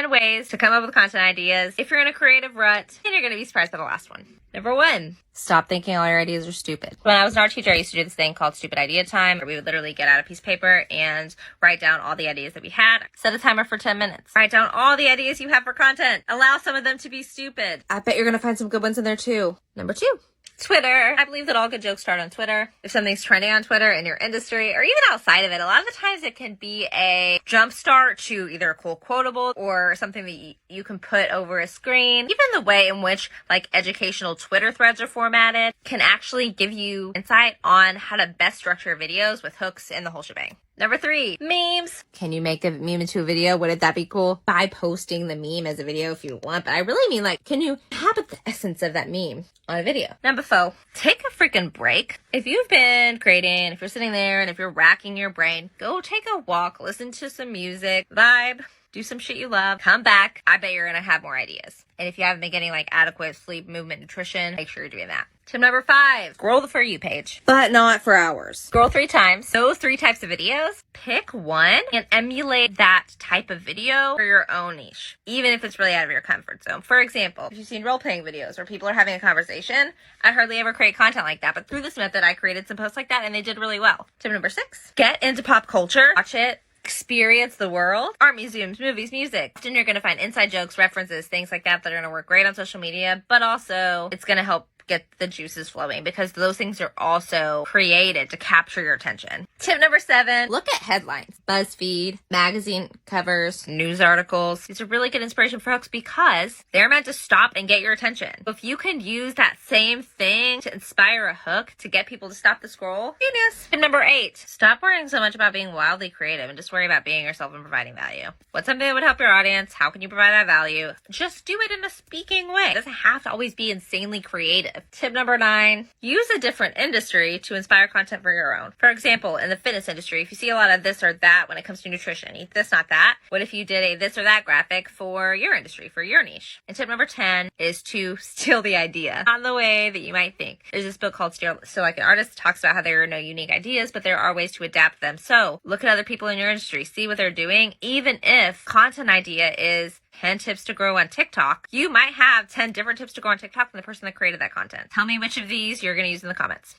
10 ways to come up with content ideas. If you're in a creative rut, then you're going to be surprised by the last one. Number 1, stop thinking all your ideas are stupid. When I was an art teacher, I used to do this thing called stupid idea time, where we would literally get out a piece of paper and write down all the ideas that we had. Set a timer for 10 minutes. Write down all the ideas you have for content. Allow some of them to be stupid. I bet you're going to find some good ones in there too. Number 2. Twitter. I believe that all good jokes start on Twitter. If something's trending on Twitter in your industry or even outside of it, a lot of the times it can be a jump start to either a cool quotable or something that you can put over a screen. Even the way in which like educational Twitter threads are formatted can actually give you insight on how to best structure videos with hooks and the whole shebang. Number 3, memes. Can you make a meme into a video? Wouldn't that be cool? By posting the meme as a video if you want. But I really mean like, can you inhabit the essence of that meme on a video? Number 4, take a freaking break. If you've been creating, if you're sitting there and if you're racking your brain, go take a walk, listen to some music, vibe, do some shit you love, come back. I bet you're going to have more ideas. And if you haven't been getting like adequate sleep, movement, nutrition, make sure you're doing that. Tip number 5, scroll the For You page. But not for hours. Scroll 3 times. Those 3 types of videos, pick one and emulate that type of video for your own niche, even if it's really out of your comfort zone. For example, if you've seen role-playing videos where people are having a conversation, I hardly ever create content like that, but through this method, I created some posts like that and they did really well. Tip number 6, get into pop culture. Watch it. Experience the world. Art museums, movies, music. Often you're going to find inside jokes, references, things like that that are going to work great on social media, but also it's going to help get the juices flowing because those things are also created to capture your attention. Tip number 7, look at headlines. BuzzFeed, magazine covers, news articles. These are really good inspiration for hooks because they're meant to stop and get your attention. So if you can use that same thing to inspire a hook to get people to stop the scroll, genius. Tip number 8, stop worrying so much about being wildly creative and just worry about being yourself and providing value. What's something that would help your audience? How can you provide that value? Just do it in a speaking way. It doesn't have to always be insanely creative. Tip number 9, use a different industry to inspire content for your own. For example, in the fitness industry, if you see a lot of this or that when it comes to nutrition, eat this, not that. What if you did a this or that graphic for your industry, for your niche? And tip number 10 is to steal the idea. Not the way that you might think. There's this book called Steal So Like an Artist. It talks about how there are no unique ideas, but there are ways to adapt them. So look at other people in your industry, see what they're doing. Even if content idea is 10 tips to grow on TikTok, you might have 10 different tips to grow on TikTok from the person that created that content. Tell me which of these you're going to use in the comments.